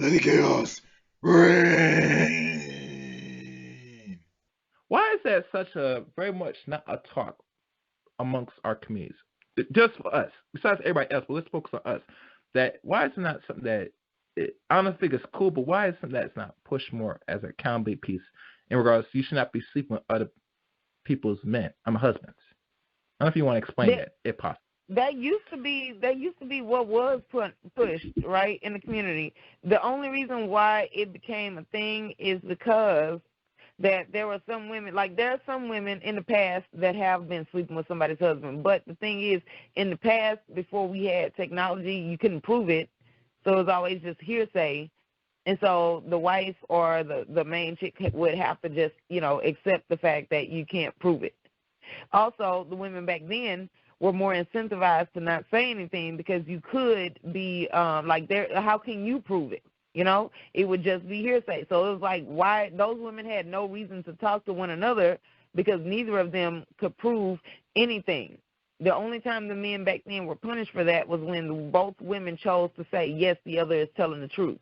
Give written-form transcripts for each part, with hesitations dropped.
Let the chaos reign. Why is that such a very much not a talk amongst our communities? Just for us, besides everybody else, but let's focus on us. That why is it not something that I don't think it's cool, but why is something that's not pushed more as an accountability piece in regards to you should not be sleeping with other people's men, husbands. I don't know if you want to explain that, if possible. That used to be what was pushed right in the community. The only reason why it became a thing is because that there were some women, like there are some women in the past that have been sleeping with somebody's husband. But the thing is, in the past, before we had technology, you couldn't prove it, so it was always just hearsay. And so the wife or the main chick would have to just, accept the fact that you can't prove it. Also, the women back then were more incentivized to not say anything because you could be how can you prove it? It would just be hearsay. So it was like why those women had no reason to talk to one another because neither of them could prove anything. The only time the men back then were punished for that was when both women chose to say, yes, the other is telling the truth.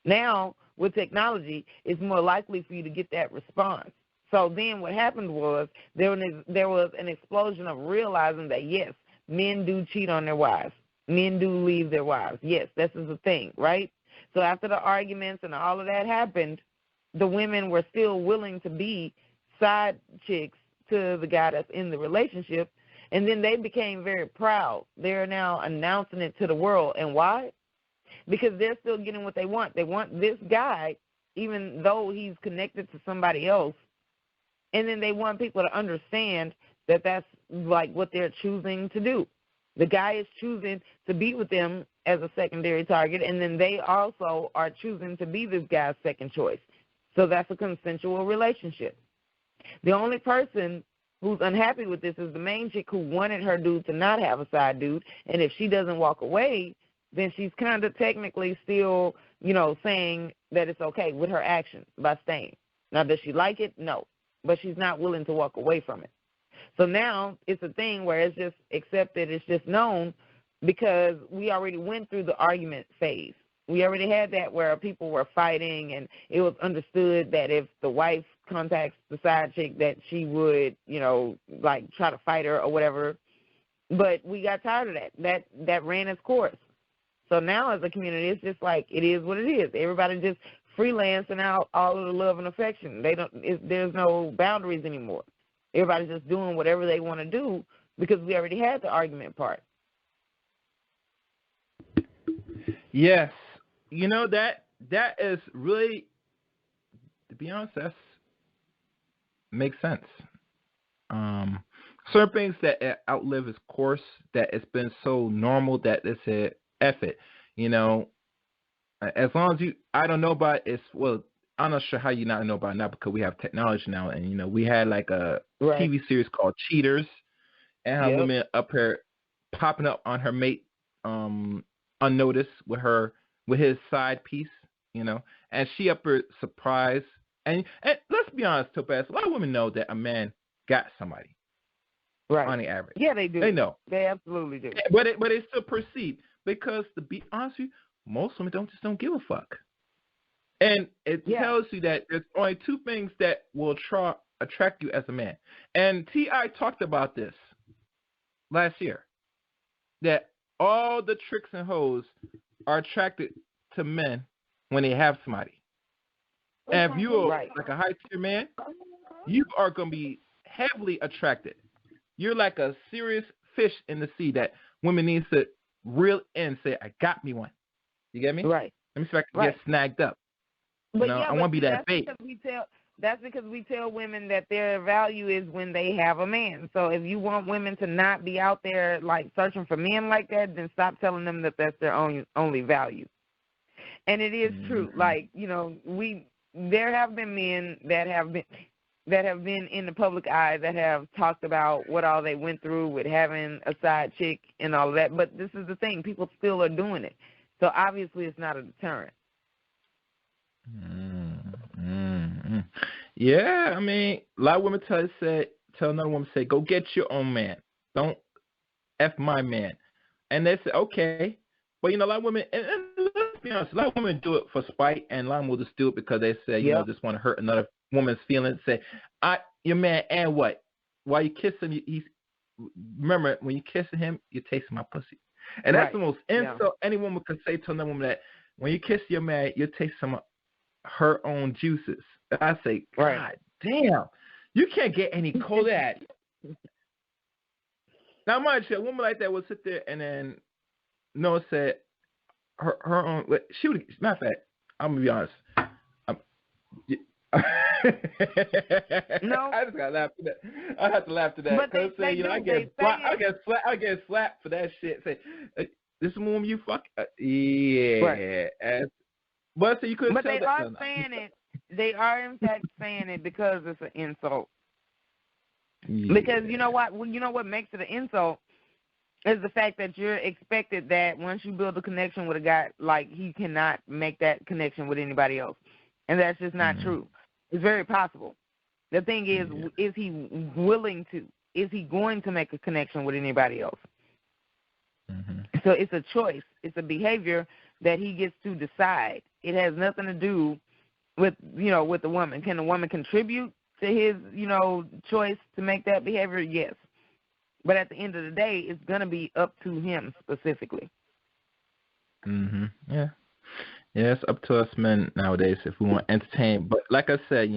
Now, with technology, it's more likely for you to get that response. So then what happened was there was an explosion of realizing that, yes, men do cheat on their wives. Men do leave their wives. Yes, this is a thing, right? So after the arguments and all of that happened, the women were still willing to be side chicks to the guy that's in the relationship, and then they became very proud. They're now announcing it to the world. And why? Because they're still getting what they want. They want this guy, even though he's connected to somebody else. And then they want people to understand that that's like what they're choosing to do. The guy is choosing to be with them as a secondary target, and then they also are choosing to be this guy's second choice. So that's a consensual relationship. The only person who's unhappy with this is the main chick who wanted her dude to not have a side dude, and if she doesn't walk away, then she's kind of technically still, saying that it's okay with her actions by staying. Now, does she like it? No. But she's not willing to walk away from it. So now it's a thing where it's just accepted, it's just known because we already went through the argument phase. We already had that where people were fighting, and it was understood that if the wife contacts the side chick that she would, try to fight her or whatever. But we got tired of that. That ran its course. So now as a community, it's just like it is what it is. Everybody just freelancing out all of the love and affection. There's no boundaries anymore. Everybody's just doing whatever they want to do because we already had the argument part. Yes. That is really, to be honest, that makes sense. Certain things that outlive its course, that it's been so normal that it's a effort. As long as I don't know about it, I'm not sure how you not know about it now because we have technology now, and we had like a TV series called Cheaters, and how women up here popping up on her mate unnoticed with his side piece, and she up here surprised. And let's be honest, Topaz, a lot of women know that a man got somebody. Right. On the average. Yeah, they do. They know. They absolutely do. But they still proceed because, to be honest with you, most women don't give a fuck. And it tells you that there's only two things that will attract you as a man. And T.I. talked about this last year, that all the tricks and hoes are attracted to men when they have somebody. And if you're like a high-tier man, you are going to be heavily attracted. You're like a serious fish in the sea that women need to reel in and say, I got me one. You get me? Right. Let me see if I can get snagged up. But I want to be that bait. That's because we tell women that their value is when they have a man. So if you want women to not be out there like searching for men like that, then stop telling them that that's their only value. And it is true. Like, there have been men that have been in the public eye that have talked about what all they went through with having a side chick and all of that. But this is the thing. People still are doing it. So obviously it's not a deterrent. Yeah, I mean, a lot of women tell another woman, say, go get your own man. Don't F my man. And they say, okay. But, a lot of women, and let's be honest, a lot of women do it for spite, and a lot of women just do it because they say, you know, just want to hurt another woman's feelings. Say, your man, and what? While you kissing, remember when you kissing him, you're tasting my pussy, and that's the most insult any woman could say to another woman, that when you kiss your man, you're tasting some of her own juices. I say, God damn, you can't get any colder at it. Now, mind you, a woman like that would sit there and then Noah said her own. She would. Matter of fact, I'm gonna be honest. No, I just gotta laugh at that. I have to laugh at that because I get slapped for that shit. Say, this woman you fuck. Yeah. Right. But so you couldn't. But they are saying it. They are in fact saying it because it's an insult. Yeah. Because you know what? You know what makes it an insult is the fact that you're expected that once you build a connection with a guy, like, he cannot make that connection with anybody else, and that's just not true. It's very possible. The thing is he willing to? Is he going to make a connection with anybody else? So it's a choice. It's a behavior that he gets to decide. It has nothing to do with, with the woman. Can the woman contribute to his, choice to make that behavior? Yes. But at the end of the day, it's going to be up to him specifically. Yeah. Yeah, it's up to us men nowadays if we want to entertain. But like I said,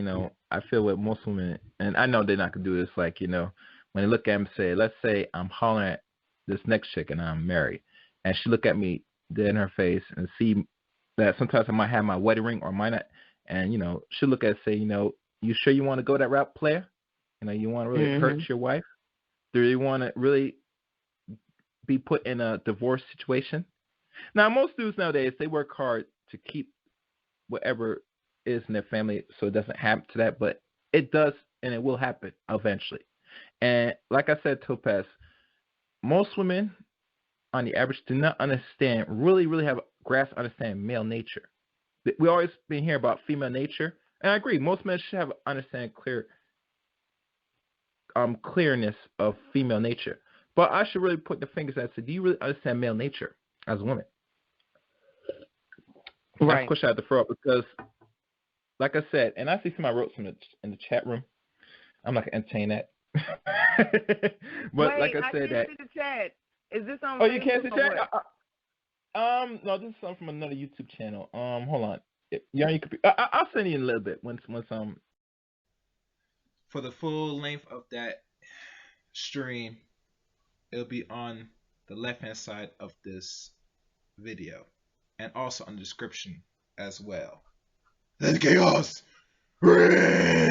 I feel with most women, and I know they're not going to do this, like, when they look at him and say, let's say I'm hollering at this next chick and I'm married, and she look at me dead in her face and see that sometimes I might have my wedding ring or might not, and, she'll look at it and say, you sure you want to go that route, player? You want to really hurt your wife? Do you want to really be put in a divorce situation? Now, most dudes nowadays, they work hard to keep whatever is in their family so it doesn't happen to that, but it does and it will happen eventually. And like I said, Topaz, most women on the average do not really have a grasp understanding male nature. We always been hearing about female nature, and I agree, most men should have understand clearness of female nature. But I should really put the fingers at, so do you really understand male nature as a woman? Right. That's a question I have to throw up because, like I said, and I see somebody wrote some in the chat room. I'm not going to entertain that. But wait, like I said, can't see the chat. Is this on? Oh, you can't see the chat? No, this is something from another YouTube channel. Hold on. Yeah, you could. I'll send you in a little bit once For the full length of that stream, it'll be on the left-hand side of this video, and also in the description as well. Let chaos reign!